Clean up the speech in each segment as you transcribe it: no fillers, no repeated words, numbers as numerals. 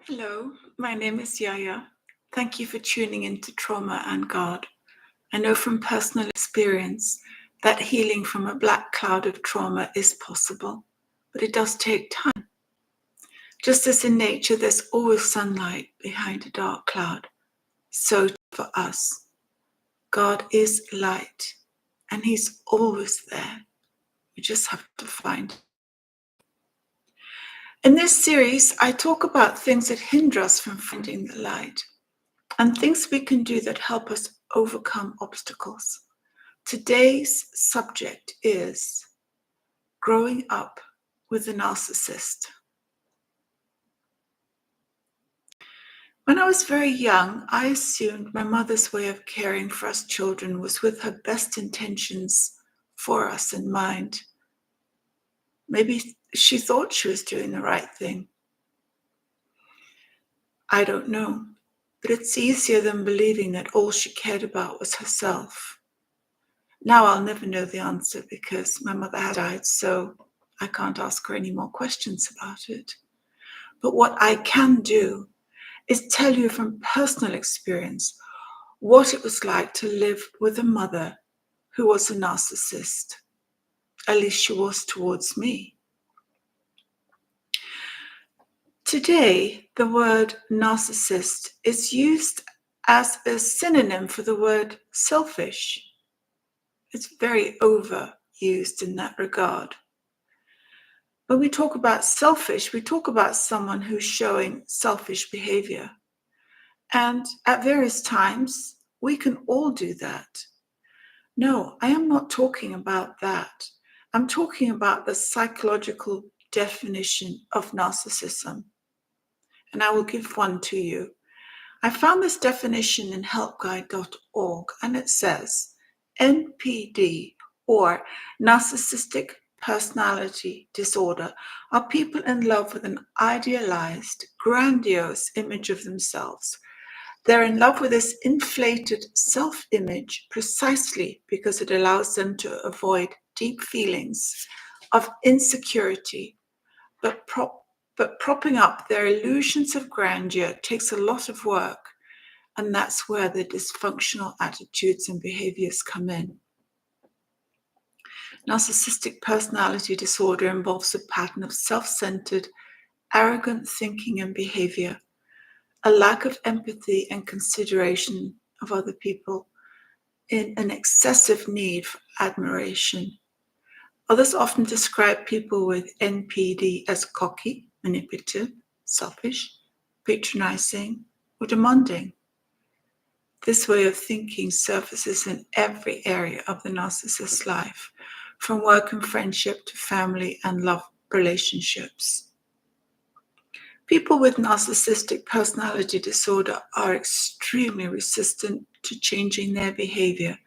Hello, my name is Yaya. Thank you for tuning into Trauma and God. I know from personal experience that healing from a black cloud of trauma is possible, but it does take time. Just as in nature, there's always sunlight behind a dark cloud. So for us, God is light, and He's always there. We just have to find Him. In this series, I talk about things that hinder us from finding the light and things we can do that help us overcome obstacles. Today's subject is growing up with a narcissist. When I was very young, I assumed my mother's way of caring for us children was with her best intentions for us in mind. Maybe she thought she was doing the right thing. I don't know, but it's easier than believing that all she cared about was herself. Now I'll never know the answer because my mother has died, so I can't ask her any more questions about it. But what I can do is tell you from personal experience what it was like to live with a mother who was a narcissist. At least she was towards me. Today, the word narcissist is used as a synonym for the word selfish. It's very overused in that regard. When we talk about selfish, we talk about someone who's showing selfish behavior. And at various times, we can all do that. No, I am not talking about that. I'm talking about the psychological definition of narcissism. And I will give one to you. I found this definition in helpguide.org, and it says NPD, or narcissistic personality disorder, are people in love with an idealized, grandiose image of themselves. They're in love with this inflated self-image precisely because it allows them to avoid deep feelings of insecurity, but propping up their illusions of grandeur takes a lot of work, and that's where the dysfunctional attitudes and behaviors come in. Narcissistic personality disorder involves a pattern of self-centered, arrogant thinking and behavior, a lack of empathy and consideration of other people, in an excessive need for admiration. Others often describe people with NPD as cocky, manipulative, selfish, patronizing, or demanding. This way of thinking surfaces in every area of the narcissist's life, from work and friendship to family and love relationships. People with narcissistic personality disorder are extremely resistant to changing their behavior,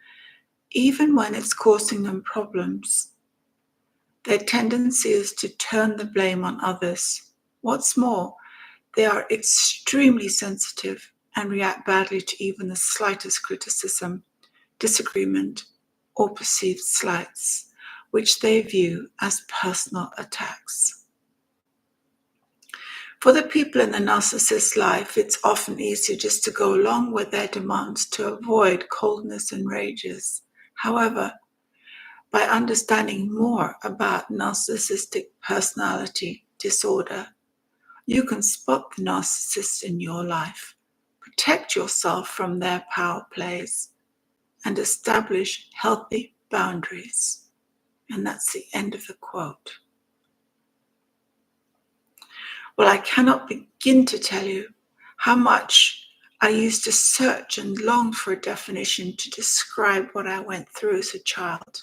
even when it's causing them problems. Their tendency is to turn the blame on others. What's more, they are extremely sensitive and react badly to even the slightest criticism, disagreement, or perceived slights, which they view as personal attacks. For the people in the narcissist's life, it's often easier just to go along with their demands to avoid coldness and rages. However, by understanding more about narcissistic personality disorder, you can spot the narcissist in your life, protect yourself from their power plays, and establish healthy boundaries. And that's the end of the quote. Well, I cannot begin to tell you how much I used to search and long for a definition to describe what I went through as a child.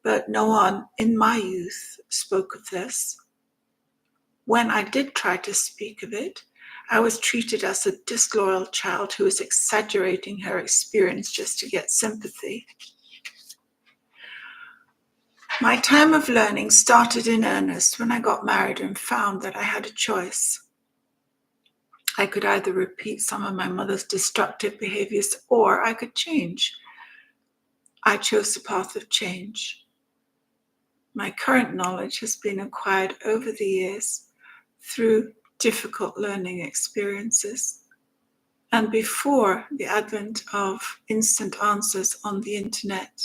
But no one in my youth spoke of this. When I did try to speak of it, I was treated as a disloyal child who was exaggerating her experience just to get sympathy. My time of learning started in earnest when I got married and found that I had a choice. I could either repeat some of my mother's destructive behaviors or I could change. I chose the path of change. My current knowledge has been acquired over the years through difficult learning experiences. And before the advent of instant answers on the internet,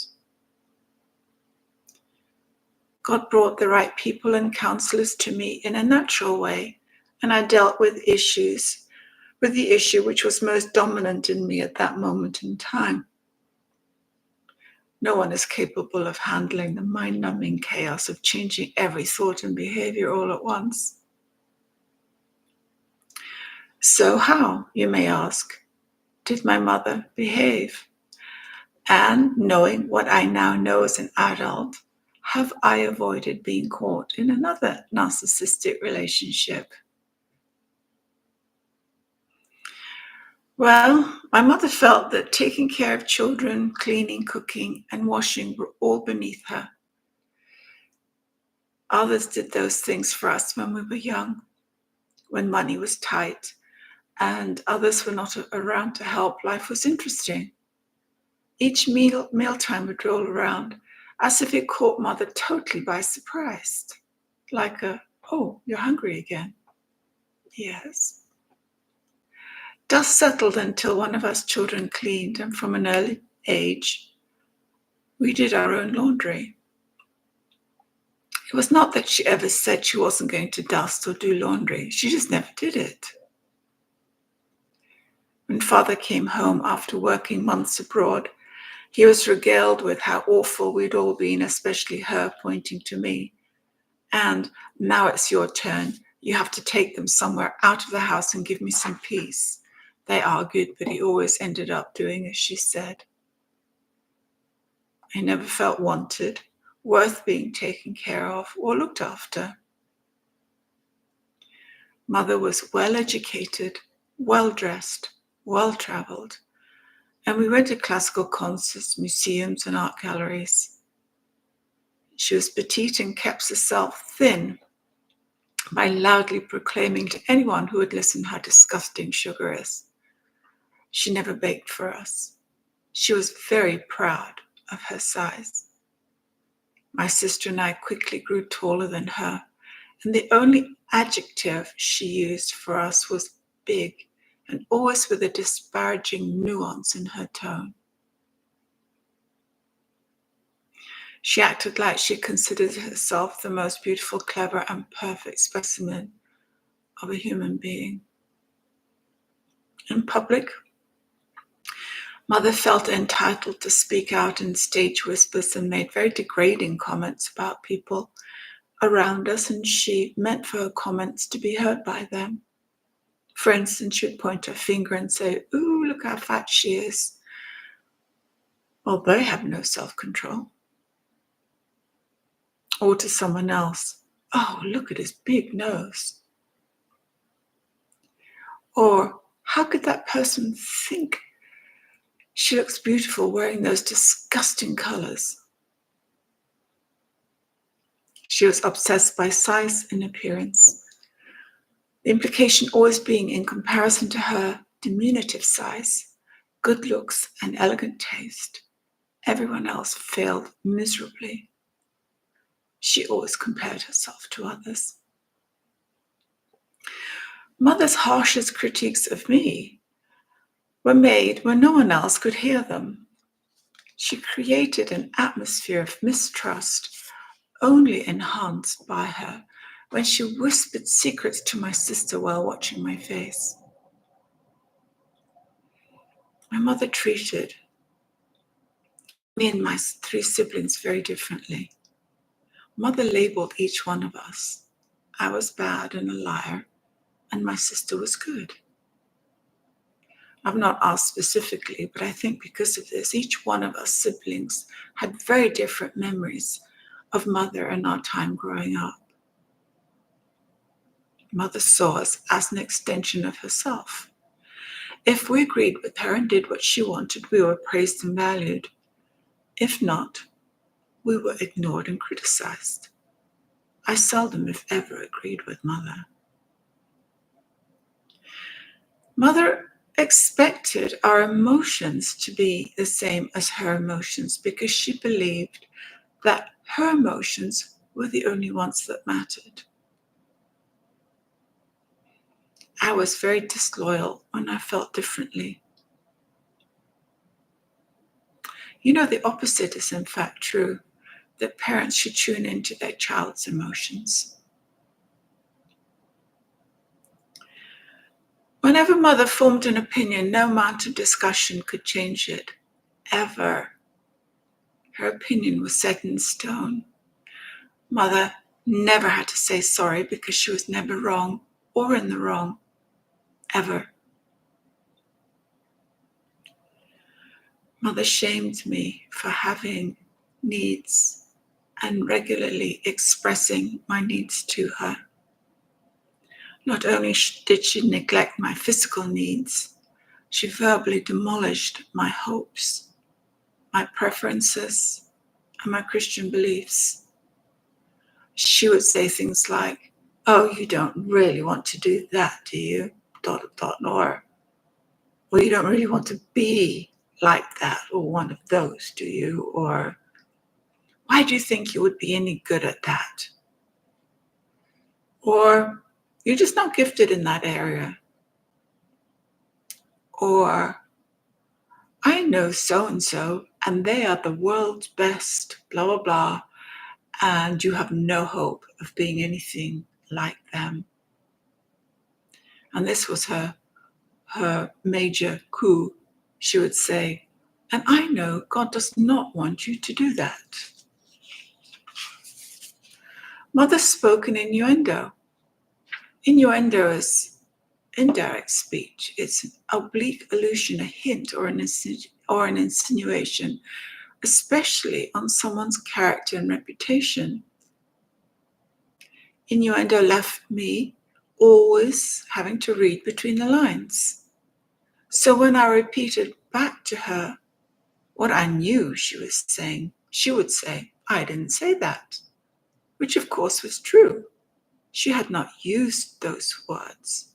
God brought the right people and counselors to me in a natural way, and I dealt with the issue which was most dominant in me at that moment in time. No one is capable of handling the mind-numbing chaos of changing every thought and behavior all at once. So how, you may ask, did my mother behave? And knowing what I now know as an adult, have I avoided being caught in another narcissistic relationship? Well, my mother felt that taking care of children, cleaning, cooking, and washing were all beneath her. Others did those things for us when we were young, when money was tight, and others were not around to help. Life was interesting. Each mealtime would roll around as if it caught mother totally by surprise. Like oh, you're hungry again. Yes. Dust settled until one of us children cleaned, and from an early age, we did our own laundry. It was not that she ever said she wasn't going to dust or do laundry. She just never did it. When father came home after working months abroad, he was regaled with how awful we'd all been, especially her, pointing to me. And now it's your turn. You have to take them somewhere out of the house and give me some peace. They argued, but he always ended up doing as she said. I never felt wanted, worth being taken care of or looked after. Mother was well educated, well dressed, well traveled, and we went to classical concerts, museums, and art galleries. She was petite and kept herself thin by loudly proclaiming to anyone who would listen how disgusting sugar is. She never baked for us. She was very proud of her size. My sister and I quickly grew taller than her, and the only adjective she used for us was big, and always with a disparaging nuance in her tone. She acted like she considered herself the most beautiful, clever, and perfect specimen of a human being. In public, mother felt entitled to speak out in stage whispers and made very degrading comments about people around us, and she meant for her comments to be heard by them. For instance, she would point her finger and say, "Ooh, look how fat she is." Well, they have no self-control. Or to someone else, "Oh, look at his big nose." Or, "How could that person think she looks beautiful wearing those disgusting colors?" She was obsessed by size and appearance. The implication always being in comparison to her diminutive size, good looks, and elegant taste, everyone else failed miserably. She always compared herself to others. Mother's harshest critiques of me were made when no one else could hear them. She created an atmosphere of mistrust only enhanced by her when she whispered secrets to my sister while watching my face. My mother treated me and my 3 siblings very differently. Mother labeled each one of us. I was bad and a liar, and my sister was good. I've not asked specifically, but I think because of this, each one of us siblings had very different memories of mother and our time growing up. Mother saw us as an extension of herself. If we agreed with her and did what she wanted, we were praised and valued. If not, we were ignored and criticized. I seldom, if ever, agreed with mother. Mother expected our emotions to be the same as her emotions because she believed that her emotions were the only ones that mattered. I was very disloyal when I felt differently. You know, the opposite is in fact true, that parents should tune into their child's emotions. Whenever mother formed an opinion, no amount of discussion could change it, ever. Her opinion was set in stone. Mother never had to say sorry because she was never wrong or in the wrong, ever. Mother shamed me for having needs and regularly expressing my needs to her. Not only did she neglect my physical needs, she verbally demolished my hopes, my preferences, and my Christian beliefs. She would say things like, "Oh, you don't really want to do that, do you? ... Or you don't really want to be like that or one of those, do you? Or why do you think you would be any good at that? Or you're just not gifted in that area. Or I know so-and-so, and they are the world's best, blah, blah, blah, and you have no hope of being anything like them." And this was her major coup. She would say, "And I know God does not want you to do that." Mother spoke in innuendo. Innuendo is indirect speech. It's an oblique allusion, a hint, or an insinuation, especially on someone's character and reputation. Innuendo left me always having to read between the lines. So when I repeated back to her what I knew she was saying, she would say, "I didn't say that," which of course was true. She had not used those words,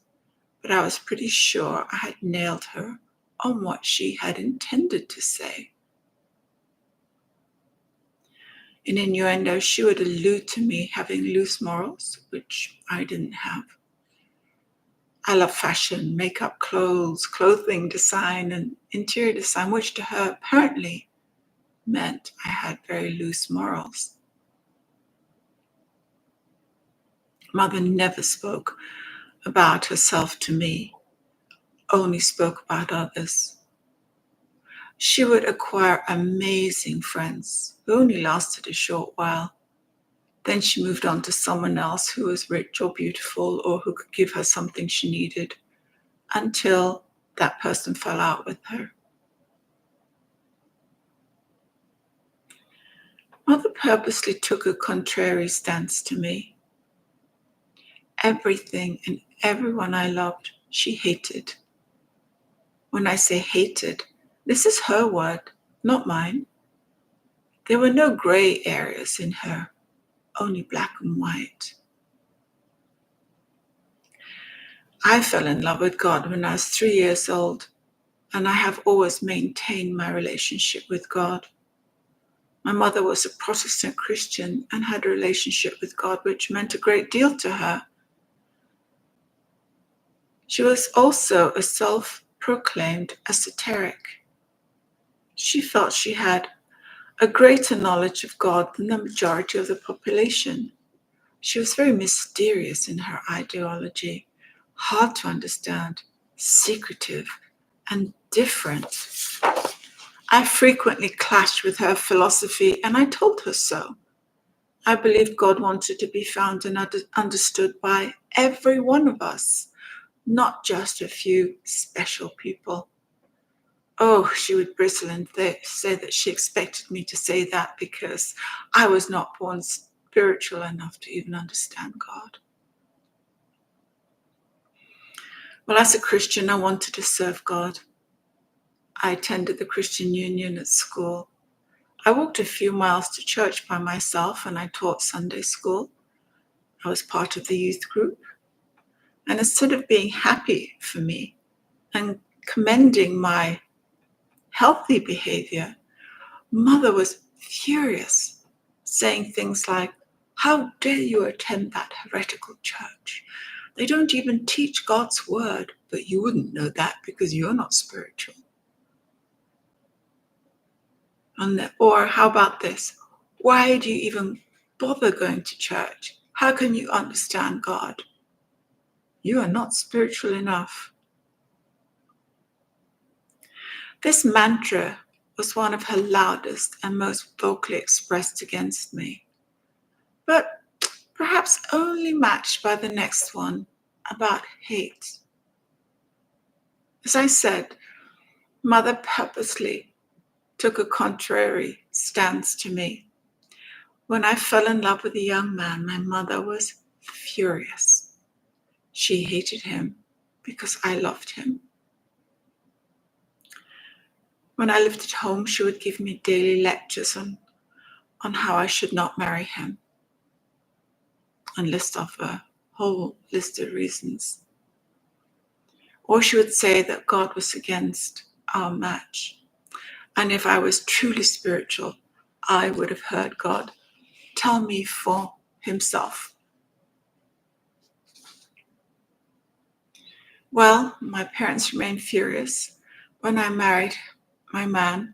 but I was pretty sure I had nailed her on what she had intended to say. In innuendo, she would allude to me having loose morals, which I didn't have. I love fashion, makeup, clothes, clothing design, and interior design, which to her apparently meant I had very loose morals. Mother never spoke about herself to me, only spoke about others. She would acquire amazing friends who only lasted a short while. Then she moved on to someone else who was rich or beautiful or who could give her something she needed until that person fell out with her. Mother purposely took a contrary stance to me. Everything and everyone I loved, she hated. When I say hated, this is her word, not mine. There were no gray areas in her, only black and white. I fell in love with God when I was 3 years old, and I have always maintained my relationship with God. My mother was a Protestant Christian and had a relationship with God which meant a great deal to her. She was also a self-proclaimed esoteric. She felt she had a greater knowledge of God than the majority of the population. She was very mysterious in her ideology, hard to understand, secretive, and different. I frequently clashed with her philosophy, and I told her so. I believed God wanted to be found and understood by every one of us, not just a few special people. Oh, she would bristle and say that she expected me to say that because I was not born spiritual enough to even understand God. Well, as a Christian, I wanted to serve God. I attended the Christian Union at school. I walked a few miles to church by myself and I taught Sunday school. I was part of the youth group. And instead of being happy for me and commending my healthy behavior, Mother was furious, saying things like, "How dare you attend that heretical church? They don't even teach God's word, but you wouldn't know that because you're not spiritual. Or how about this? Why do you even bother going to church? How can you understand God? You are not spiritual enough. This mantra was one of her loudest and most vocally expressed against me, but perhaps only matched by the next one about hate. As I said, Mother purposely took a contrary stance to me. When I fell in love with a young man, my mother was furious. She hated him because I loved him. When I lived at home, she would give me daily lectures on how I should not marry him, and list off a whole list of reasons. Or she would say that God was against our match. And if I was truly spiritual, I would have heard God tell me for himself. Well, my parents remained furious. When I married my man,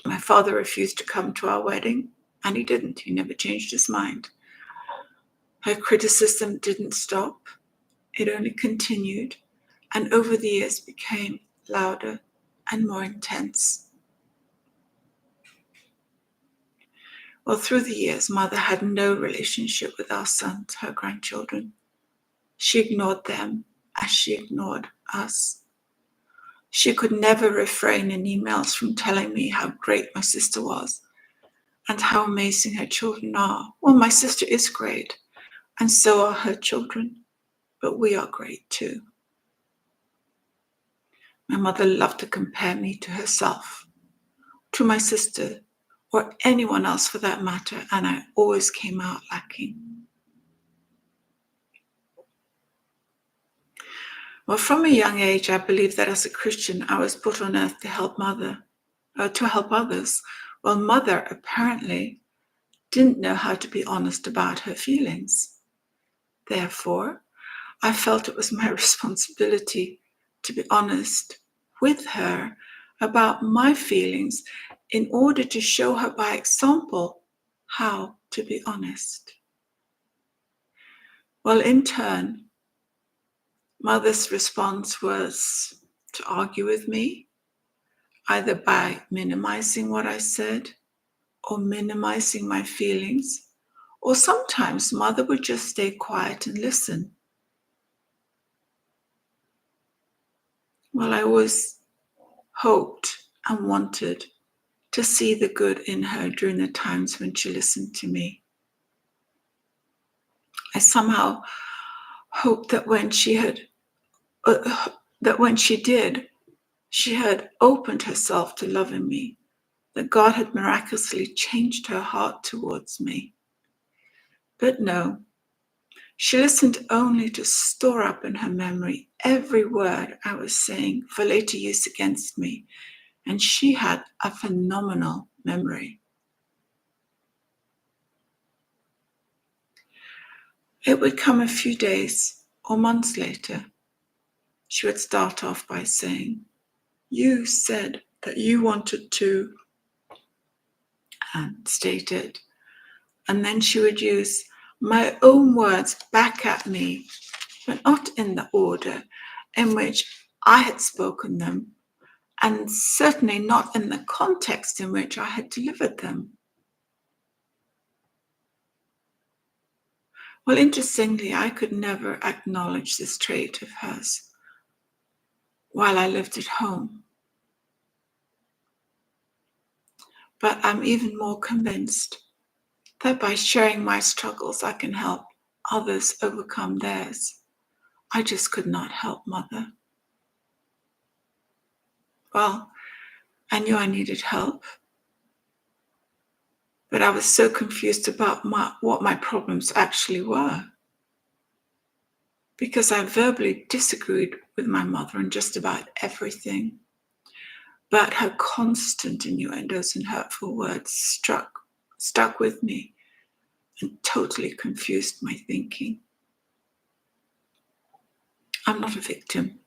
my father refused to come to our wedding, and he didn't. He never changed his mind. Her criticism didn't stop. It only continued, and over the years became louder and more intense. Well, through the years, Mother had no relationship with our sons, her grandchildren. She ignored them as she ignored us. She could never refrain in emails from telling me how great my sister was and how amazing her children are. Well, my sister is great, and so are her children, but we are great too. My mother loved to compare me to herself, to my sister, or anyone else for that matter, and I always came out lacking. Well, from a young age, I believed that as a Christian, I was put on earth to help others. Well, Mother apparently didn't know how to be honest about her feelings. Therefore, I felt it was my responsibility to be honest with her about my feelings in order to show her by example how to be honest. Well, in turn, Mother's response was to argue with me, either by minimizing what I said or minimizing my feelings, or sometimes Mother would just stay quiet and listen. Well, I always hoped and wanted to see the good in her during the times when she listened to me. I somehow hoped that when she did, she had opened herself to loving me, that God had miraculously changed her heart towards me. But no, she listened only to store up in her memory every word I was saying for later use against me, and she had a phenomenal memory. It would come a few days or months later. She would start off by saying, "You said that you wanted to," and state it. And then she would use my own words back at me, but not in the order in which I had spoken them, and certainly not in the context in which I had delivered them. Well, interestingly, I could never acknowledge this trait of hers while I lived at home. But I'm even more convinced that by sharing my struggles, I can help others overcome theirs. I just could not help Mother. Well, I knew I needed help, but I was so confused about what my problems actually were, because I verbally disagreed with my mother on just about everything. But her constant innuendos and hurtful words stuck with me and totally confused my thinking. I'm not a victim.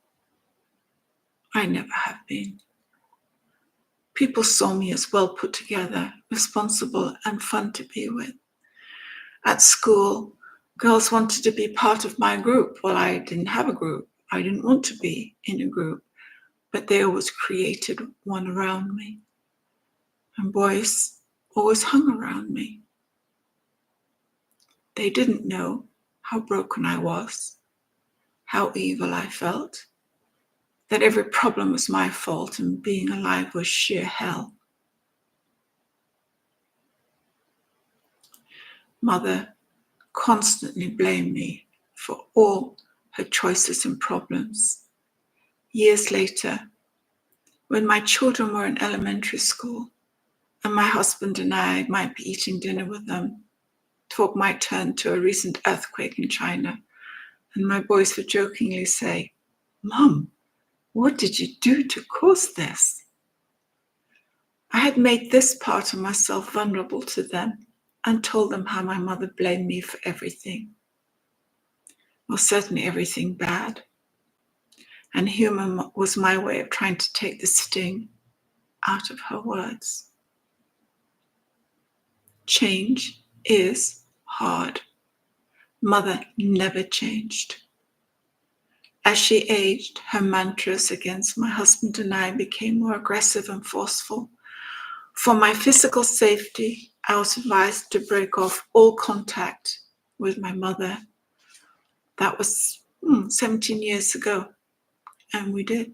I never have been. People saw me as well put together, responsible, and fun to be with. At school, girls wanted to be part of my group. Well, I didn't have a group. I didn't want to be in a group, but they always created one around me. And boys always hung around me. They didn't know how broken I was, how evil I felt, that every problem was my fault and being alive was sheer hell. Mother constantly blamed me for all her choices and problems. Years later, when my children were in elementary school and my husband and I might be eating dinner with them, talk might turn to a recent earthquake in China, and my boys would jokingly say, "Mom, what did you do to cause this?" I had made this part of myself vulnerable to them and told them how my mother blamed me for everything. Well, certainly everything bad. And humor was my way of trying to take the sting out of her words. Change is hard. Mother never changed. As she aged, her mantras against my husband and I became more aggressive and forceful. For my physical safety, I was advised to break off all contact with my mother. That was 17 years ago, and we did.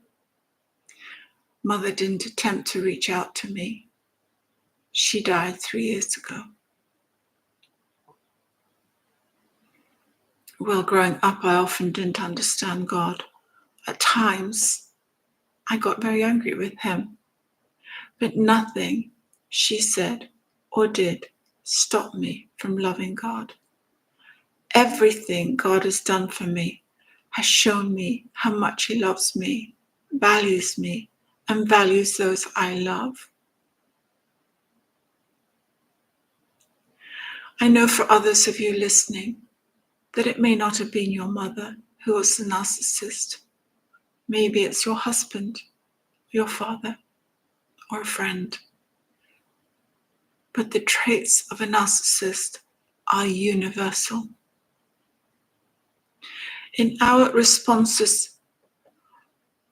Mother didn't attempt to reach out to me. She died 3 years ago. Well, growing up, I often didn't understand God. At times, I got very angry with him. But nothing she said or did stop me from loving God. Everything God has done for me has shown me how much he loves me, and values those I love. I know for others of you listening that it may not have been your mother who was the narcissist. Maybe it's your husband, your father, or a friend. But the traits of a narcissist are universal. In our responses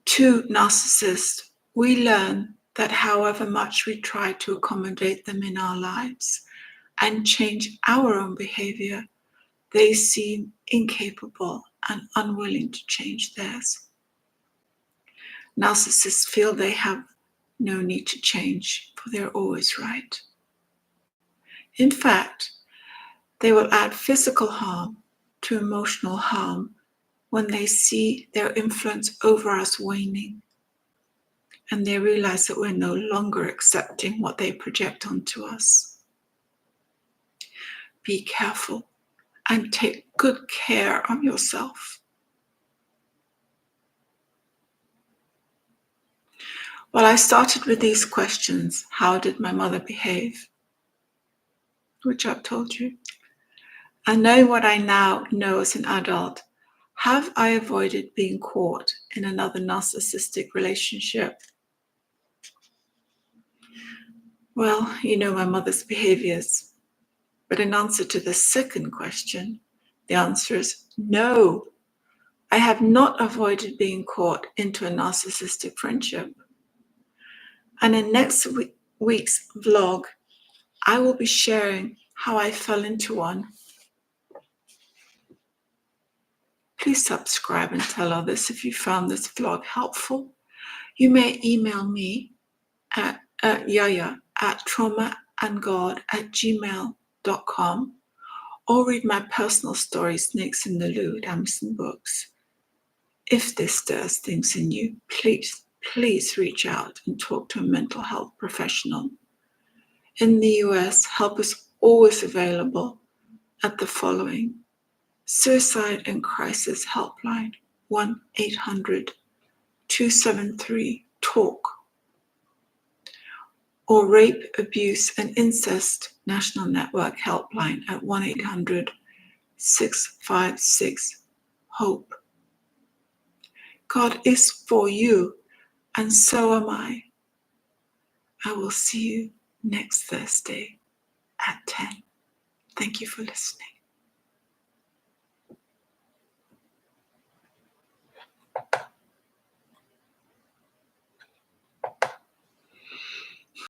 to narcissists, we learn that however much we try to accommodate them in our lives and change our own behavior, they seem incapable and unwilling to change theirs. Narcissists feel they have no need to change, for they're always right. In fact, they will add physical harm to emotional harm when they see their influence over us waning, and they realize that we're no longer accepting what they project onto us. Be careful and take good care of yourself. Well, I started with these questions. How did my mother behave? Which I've told you. And knowing what I now know as an adult, have I avoided being caught in another narcissistic relationship? Well, you know my mother's behaviors. But in answer to the second question, the answer is no. I have not avoided being caught into a narcissistic friendship. And in next week's vlog, I will be sharing how I fell into one. Please subscribe and tell others if you found this vlog helpful. You may email me at Yaya at traumaandgod@gmail.com or read my personal story, Snakes in the Loo, at Amazon Books. If this stirs things in you, please reach out and talk to a mental health professional. In the US, help is always available at the following: Suicide and Crisis Helpline, 1-800-273-TALK, or Rape, Abuse and Incest National Network Helpline at 1-800-656-HOPE. God is for you, and so am I. I will see you next Thursday at 10. Thank you for listening.